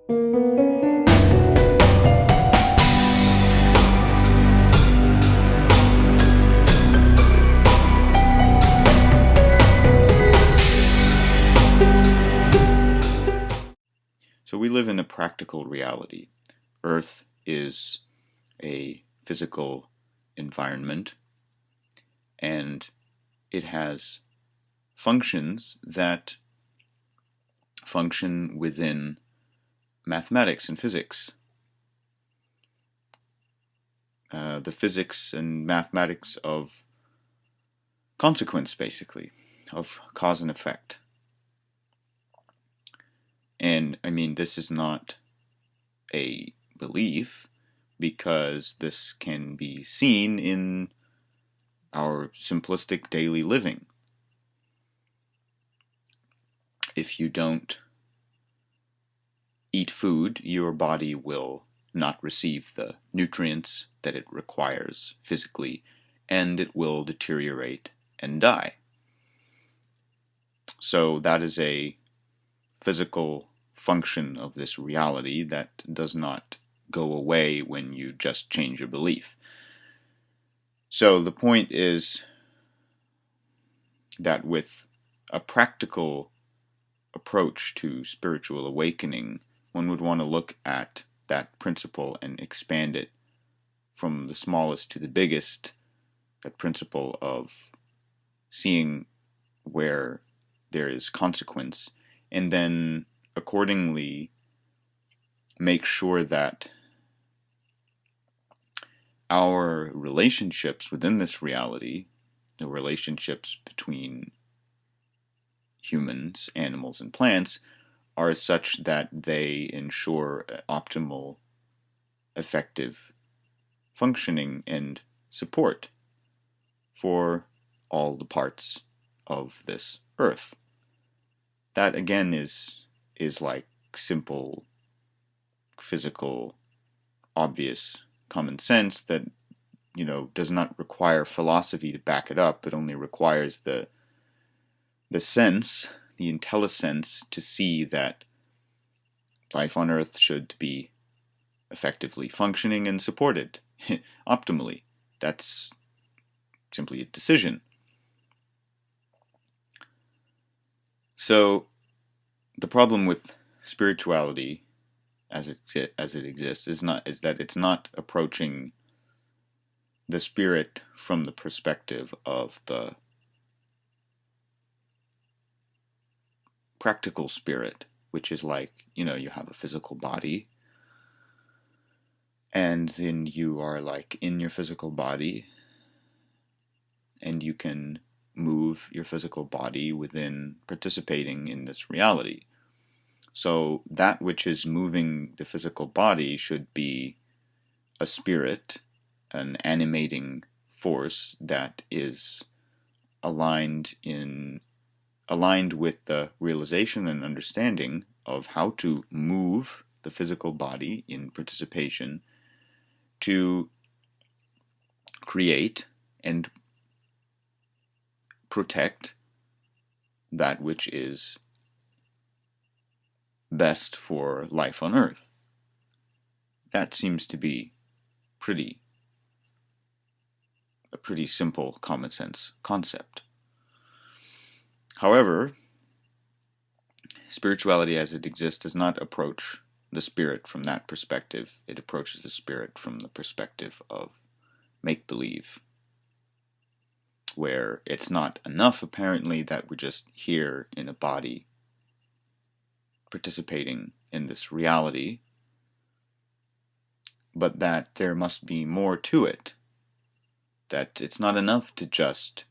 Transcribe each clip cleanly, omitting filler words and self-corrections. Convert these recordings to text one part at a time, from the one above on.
So we live in a practical reality. Earth is a physical environment, and it has functions that function within mathematics and physics. The physics and mathematics of consequence, basically, of cause and effect. And I mean, this is not a belief, because this can be seen in our simplistic daily living. If you don't eat food, your body will not receive the nutrients that it requires physically, and it will deteriorate and die. So that is a physical function of this reality that does not go away when you just change your belief. So the point is that with a practical approach to spiritual awakening, one would want to look at that principle and expand it from the smallest to the biggest, that principle of seeing where there is consequence, and then accordingly make sure that our relationships within this reality, the relationships between humans, animals, and plants, are such that they ensure optimal, effective functioning and support for all the parts of this earth. That again is like simple, physical, obvious common sense that, does not require philosophy to back it up. It only requires the sense, the intellisense, to see that life on Earth should be effectively functioning and supported optimally. That's simply a decision. So the problem with spirituality as it exists is that it's not approaching the spirit from the perspective of the practical spirit, which is like, you have a physical body, and then you are like in your physical body, and you can move your physical body within participating in this reality. So that which is moving the physical body should be a spirit, an animating force that is aligned with the realization and understanding of how to move the physical body in participation to create and protect that which is best for life on Earth. That seems to be a pretty simple common sense concept. However, spirituality as it exists does not approach the spirit from that perspective. It approaches the spirit from the perspective of make-believe, where it's not enough, apparently, that we're just here in a body participating in this reality, but that there must be more to it, that it's not enough to just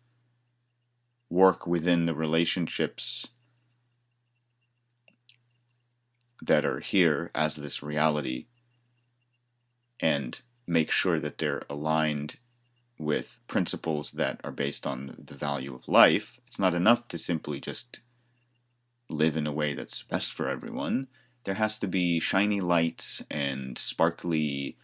work within the relationships that are here as this reality and make sure that they're aligned with principles that are based on the value of life. It's not enough to simply just live in a way that's best for everyone. There has to be shiny lights and sparkly,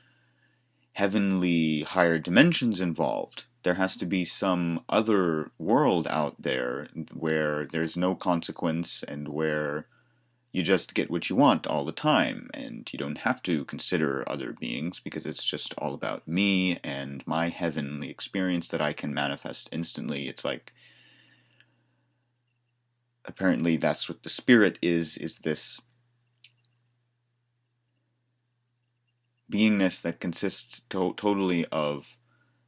heavenly, higher dimensions involved. There has to be some other world out there where there's no consequence and where you just get what you want all the time, and you don't have to consider other beings because it's just all about me and my heavenly experience that I can manifest instantly. It's like, apparently that's what the spirit is this beingness that consists totally of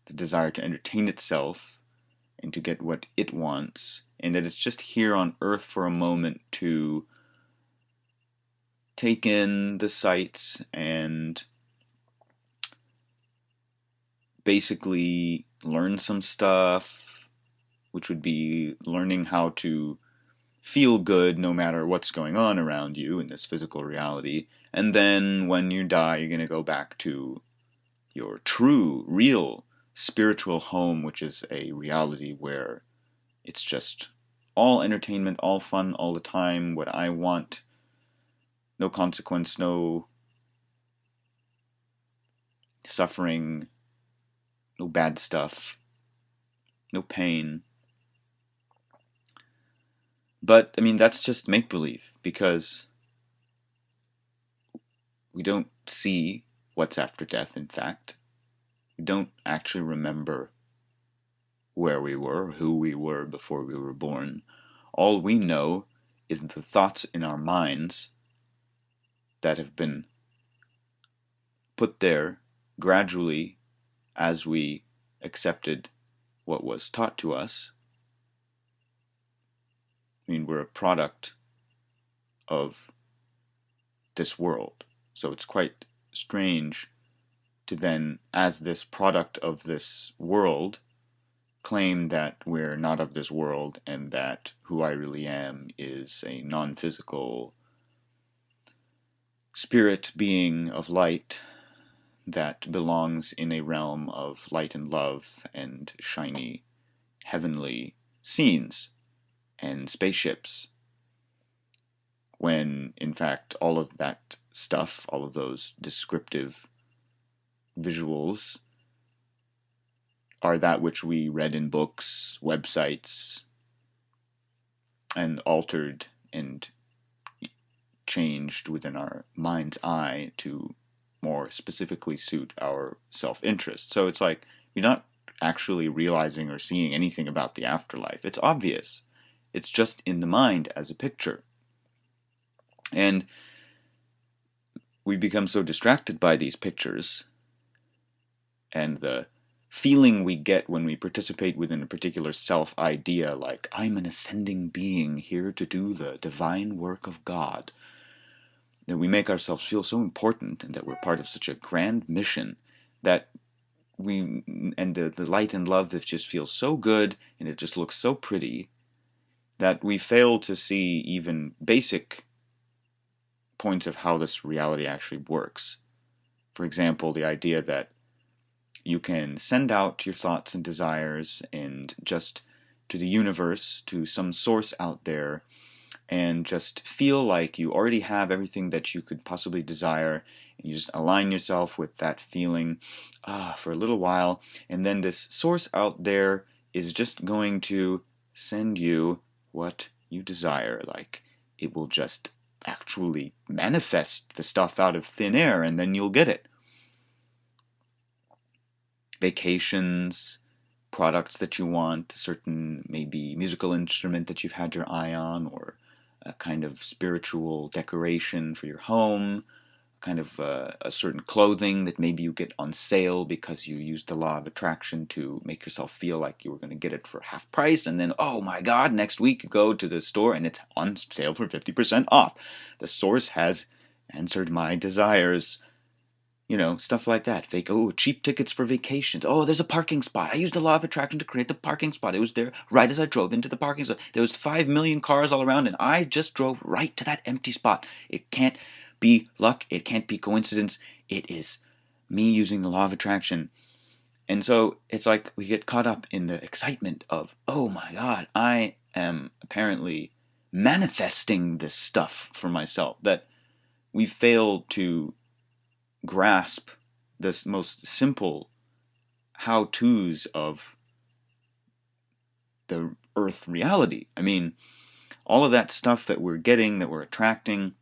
the desire to entertain itself and to get what it wants, and that it's just here on earth for a moment to take in the sights and basically learn some stuff, which would be learning how to feel good no matter what's going on around you in this physical reality. And then when you die, you're going to go back to your true, real spiritual home, which is a reality where it's just all entertainment, all fun, all the time, what I want, no consequence, no suffering, no bad stuff, no pain. But, I mean, that's just make-believe, because we don't see what's after death, in fact. We don't actually remember where we were, who we were before we were born. All we know is the thoughts in our minds that have been put there gradually as we accepted what was taught to us. I mean, we're a product of this world. So it's quite strange to then, as this product of this world, claim that we're not of this world and that who I really am is a non-physical spirit being of light that belongs in a realm of light and love and shiny heavenly scenes and spaceships, when in fact all of that stuff, all of those descriptive visuals, are that which we read in books, websites, and altered and changed within our mind's eye to more specifically suit our self-interest. So it's like you're not actually realizing or seeing anything about the afterlife. It's obvious. It's just in the mind as a picture. And we become so distracted by these pictures and the feeling we get when we participate within a particular self-idea, like, I'm an ascending being here to do the divine work of God, that we make ourselves feel so important and that we're part of such a grand mission that the light and love that just feels so good and it just looks so pretty that we fail to see even basic points of how this reality actually works. For example, the idea that you can send out your thoughts and desires and just to the universe, to some source out there, and just feel like you already have everything that you could possibly desire, and you just align yourself with that feeling for a little while, and then this source out there is just going to send you what you desire. Like, it will just actually manifest the stuff out of thin air, and then you'll get it. Vacations, products that you want, a certain maybe musical instrument that you've had your eye on, or a kind of spiritual decoration for your home, kind of a certain clothing that maybe you get on sale because you used the law of attraction to make yourself feel like you were going to get it for half price, and then, oh my god, next week you go to the store and it's on sale for 50% off. The source has answered my desires. You know, stuff like that. Cheap tickets for vacations. Oh, there's a parking spot. I used the law of attraction to create the parking spot. It was there right as I drove into the parking spot. There was 5 million cars all around, and I just drove right to that empty spot. It can't be luck. It can't be coincidence. It is me using the law of attraction. And so it's like we get caught up in the excitement of, oh my God, I am apparently manifesting this stuff for myself, that we fail to grasp this most simple how-tos of the earth reality. I mean, all of that stuff that we're getting, that we're attracting,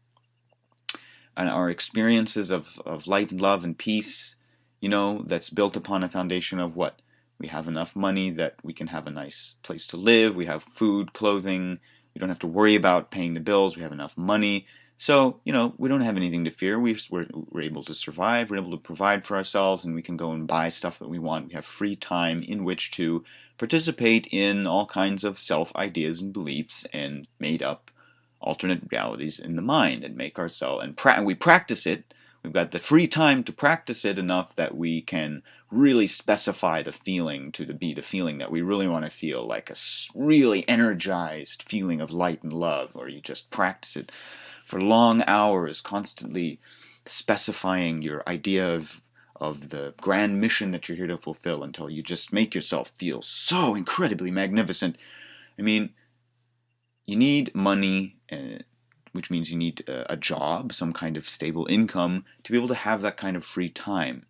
and our experiences of light and love and peace, that's built upon a foundation of what? We have enough money that we can have a nice place to live, we have food, clothing, we don't have to worry about paying the bills, we have enough money. So, we don't have anything to fear. We're able to survive, we're able to provide for ourselves, and we can go and buy stuff that we want. We have free time in which to participate in all kinds of self-ideas and beliefs and made up alternate realities in the mind and make ourselves, and we practice it. We've got the free time to practice it enough that we can really specify the feeling to be the feeling that we really want to feel, like a really energized feeling of light and love, or you just practice it for long hours, constantly specifying your idea of the grand mission that you're here to fulfill until you just make yourself feel so incredibly magnificent. I mean, you need money, which means you need a job, some kind of stable income, to be able to have that kind of free time.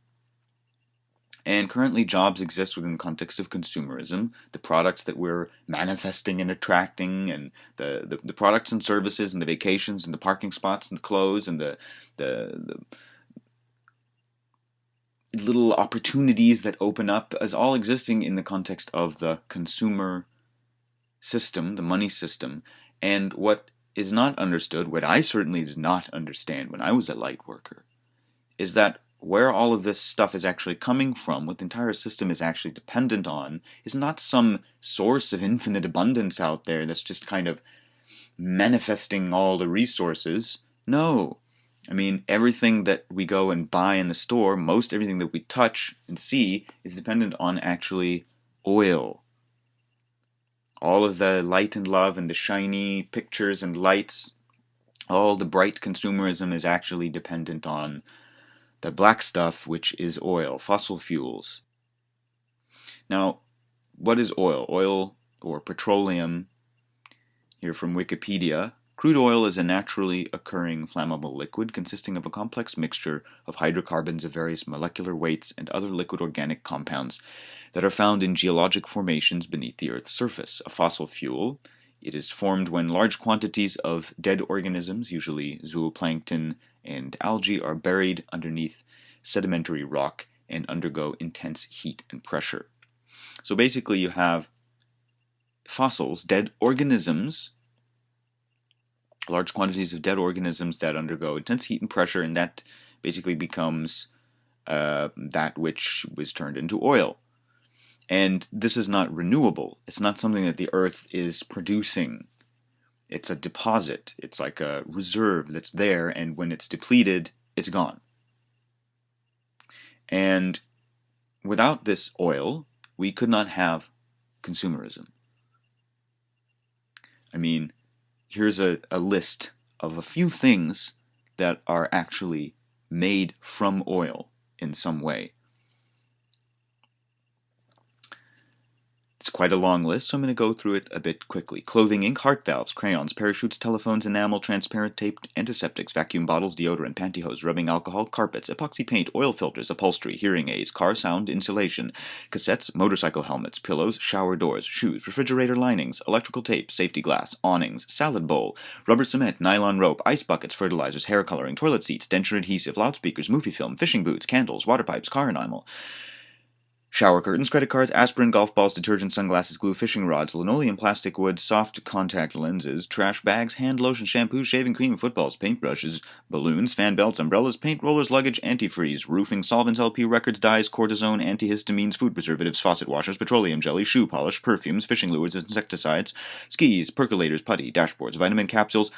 And currently jobs exist within the context of consumerism. The products that we're manifesting and attracting, and the products and services, and the vacations, and the parking spots, and the clothes, and the little opportunities that open up, as all existing in the context of the consumer system, the money system. And what is not understood, what I certainly did not understand when I was a light worker, is that where all of this stuff is actually coming from, what the entire system is actually dependent on, is not some source of infinite abundance out there that's just kind of manifesting all the resources. No. I mean, everything that we go and buy in the store, most everything that we touch and see, is dependent on actually oil. All of the light and love and the shiny pictures and lights, all the bright consumerism is actually dependent on the black stuff, which is oil, fossil fuels. Now, what is oil? Oil, or petroleum, here from Wikipedia. Crude oil is a naturally occurring flammable liquid consisting of a complex mixture of hydrocarbons of various molecular weights and other liquid organic compounds that are found in geologic formations beneath the Earth's surface. A fossil fuel, it is formed when large quantities of dead organisms, usually zooplankton and algae, are buried underneath sedimentary rock and undergo intense heat and pressure. So basically you have fossils, dead organisms, large quantities of dead organisms that undergo intense heat and pressure, and that basically becomes that which was turned into oil. And this is not renewable. It's not something that the Earth is producing. It's a deposit. It's like a reserve that's there, and when it's depleted, it's gone. And without this oil, we could not have consumerism. I mean, here's a list of a few things that are actually made from oil in some way. It's quite a long list, so I'm going to go through it a bit quickly. Clothing, ink, heart valves, crayons, parachutes, telephones, enamel, transparent tape, antiseptics, vacuum bottles, deodorant, pantyhose, rubbing alcohol, carpets, epoxy paint, oil filters, upholstery, hearing aids, car sound insulation, cassettes, motorcycle helmets, pillows, shower doors, shoes, refrigerator linings, electrical tape, safety glass, awnings, salad bowl, rubber cement, nylon rope, ice buckets, fertilizers, hair coloring, toilet seats, denture adhesive, loudspeakers, movie film, fishing boots, candles, water pipes, car enamel, shower curtains, credit cards, aspirin, golf balls, detergent, sunglasses, glue, fishing rods, linoleum, plastic, wood, soft contact lenses, trash bags, hand lotion, shampoo, shaving cream, footballs, paintbrushes, balloons, fan belts, umbrellas, paint rollers, luggage, antifreeze, roofing, solvents, LP records, dyes, cortisone, antihistamines, food preservatives, faucet washers, petroleum jelly, shoe polish, perfumes, fishing lures, insecticides, skis, percolators, putty, dashboards, vitamin capsules,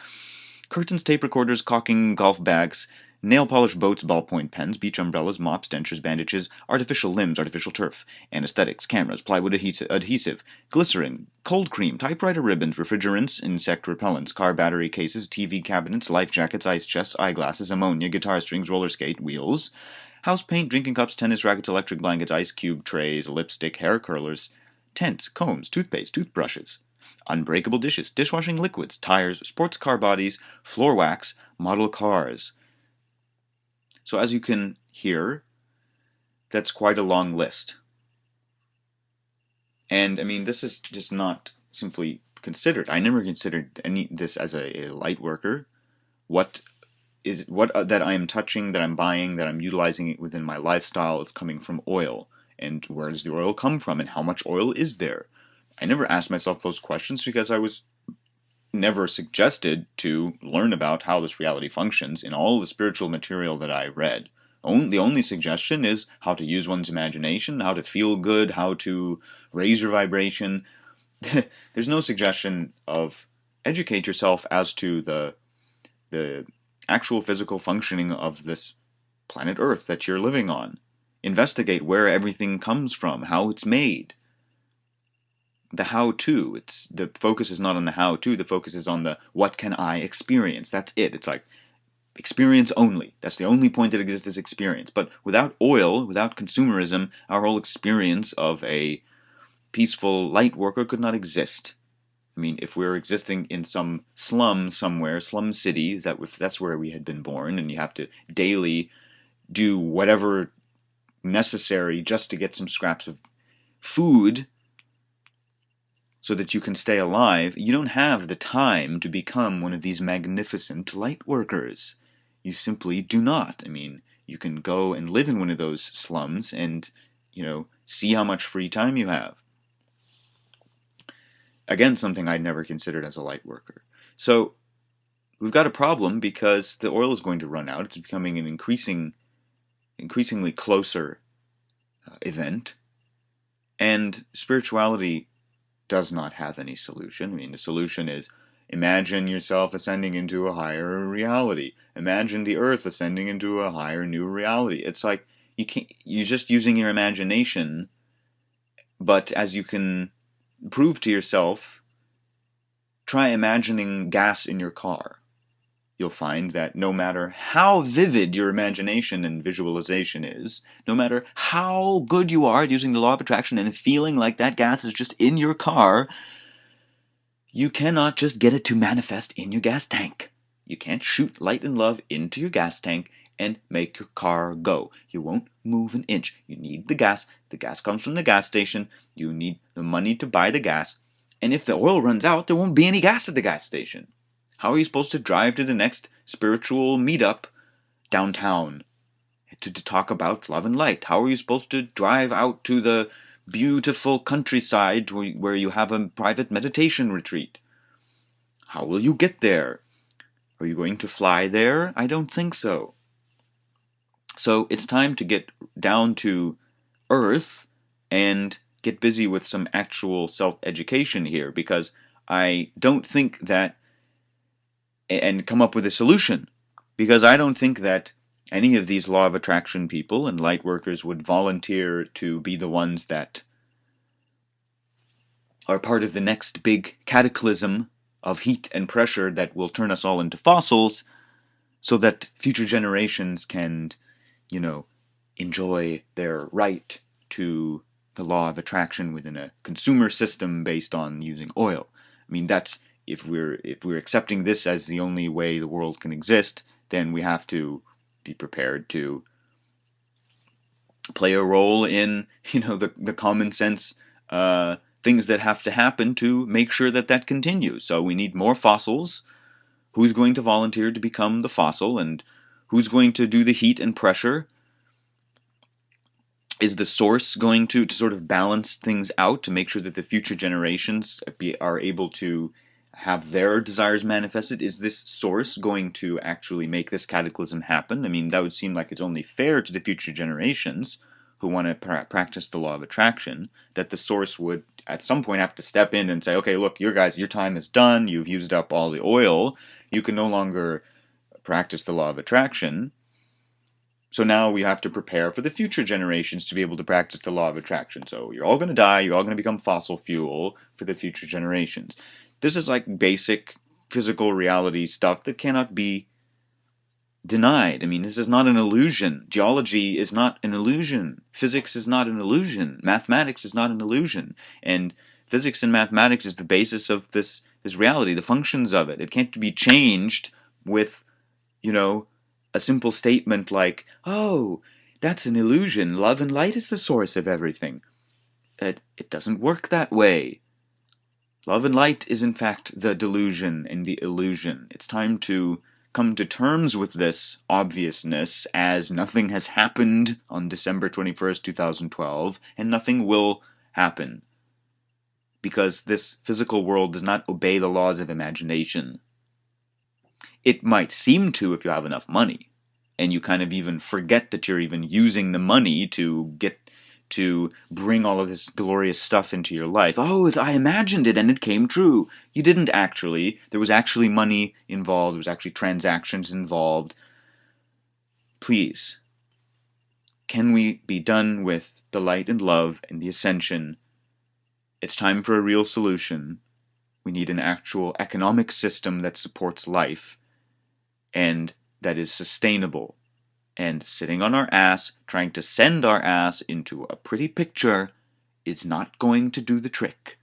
curtains, tape recorders, caulking, golf bags, nail polish boats, ballpoint pens, beach umbrellas, mops, dentures, bandages, artificial limbs, artificial turf, anesthetics, cameras, plywood adhesive, glycerin, cold cream, typewriter ribbons, refrigerants, insect repellents, car battery cases, TV cabinets, life jackets, ice chests, eyeglasses, ammonia, guitar strings, roller skate wheels, house paint, drinking cups, tennis rackets, electric blankets, ice cube trays, lipstick, hair curlers, tents, combs, toothpaste, toothbrushes, unbreakable dishes, dishwashing liquids, tires, sports car bodies, floor wax, model cars. So as you can hear, that's quite a long list. And I mean, this is just not simply considered. I never considered this as a light worker. What that I am touching, that I'm buying, that I'm utilizing it within my lifestyle is coming from oil. And where does the oil come from, and how much oil is there? I never asked myself those questions because I was never suggested to learn about how this reality functions in all the spiritual material that I read. The only suggestion is how to use one's imagination, how to feel good, how to raise your vibration. There's no suggestion of educate yourself as to the actual physical functioning of this planet Earth that you're living on. Investigate where everything comes from, how it's made. The how-to. The focus is not on the how-to, the focus is on the what can I experience. That's it. It's like experience only. That's the only point that exists is experience. But without oil, without consumerism, our whole experience of a peaceful light worker could not exist. I mean, if we're existing in some slum somewhere, slum city, that's where we had been born, and you have to daily do whatever necessary just to get some scraps of food so that you can stay alive, you don't have the time to become one of these magnificent light workers. You simply do not. I mean, you can go and live in one of those slums and, see how much free time you have. Again, something I'd never considered as a light worker. So, we've got a problem because the oil is going to run out. It's becoming an increasingly closer event. And spirituality does not have any solution. I mean, the solution is imagine yourself ascending into a higher reality. Imagine the earth ascending into a higher new reality. It's like you're just using your imagination, but as you can prove to yourself, try imagining gas in your car. You'll find that no matter how vivid your imagination and visualization is, no matter how good you are at using the law of attraction and feeling like that gas is just in your car, you cannot just get it to manifest in your gas tank. You can't shoot light and love into your gas tank and make your car go. You won't move an inch. You need the gas. The gas comes from the gas station. You need the money to buy the gas. And if the oil runs out, there won't be any gas at the gas station. How are you supposed to drive to the next spiritual meetup downtown to talk about love and light? How are you supposed to drive out to the beautiful countryside where you have a private meditation retreat? How will you get there? Are you going to fly there? I don't think so. So it's time to get down to earth and get busy with some actual self-education here, because I don't think that, and come up with a solution, because I don't think that any of these law of attraction people and light workers would volunteer to be the ones that are part of the next big cataclysm of heat and pressure that will turn us all into fossils so that future generations can, enjoy their right to the law of attraction within a consumer system based on using oil. I mean, that's if we're accepting this as the only way the world can exist, then we have to be prepared to play a role in, the common sense things that have to happen to make sure that continues. So we need more fossils. Who's going to volunteer to become the fossil, and who's going to do the heat and pressure? Is the source going to sort of balance things out to make sure that the future generations are able to have their desires manifested? Is this source going to actually make this cataclysm happen? I mean, that would seem like it's only fair to the future generations who want to practice the law of attraction, that the source would at some point have to step in and say, okay, look, your time is done, you've used up all the oil, you can no longer practice the law of attraction. So now we have to prepare for the future generations to be able to practice the law of attraction. So you're all going to die, you're all going to become fossil fuel for the future generations. This is like basic physical reality stuff that cannot be denied. I mean, this is not an illusion. Geology is not an illusion. Physics is not an illusion. Mathematics is not an illusion. And physics and mathematics is the basis of this reality, the functions of it. It can't be changed with, a simple statement like, oh, that's an illusion. Love and light is the source of everything. It doesn't work that way. Love and light is in fact the delusion and the illusion. It's time to come to terms with this obviousness, as nothing has happened on December 21st, 2012, and nothing will happen, because this physical world does not obey the laws of imagination. It might seem to if you have enough money, and you kind of even forget that you're even using the money to bring all of this glorious stuff into your life. Oh, I imagined it and it came true. You didn't actually. There was actually money involved. There was actually transactions involved. Please, can we be done with the light and love and the ascension? It's time for a real solution. We need an actual economic system that supports life and that is sustainable. And sitting on our ass, trying to send our ass into a pretty picture, is not going to do the trick.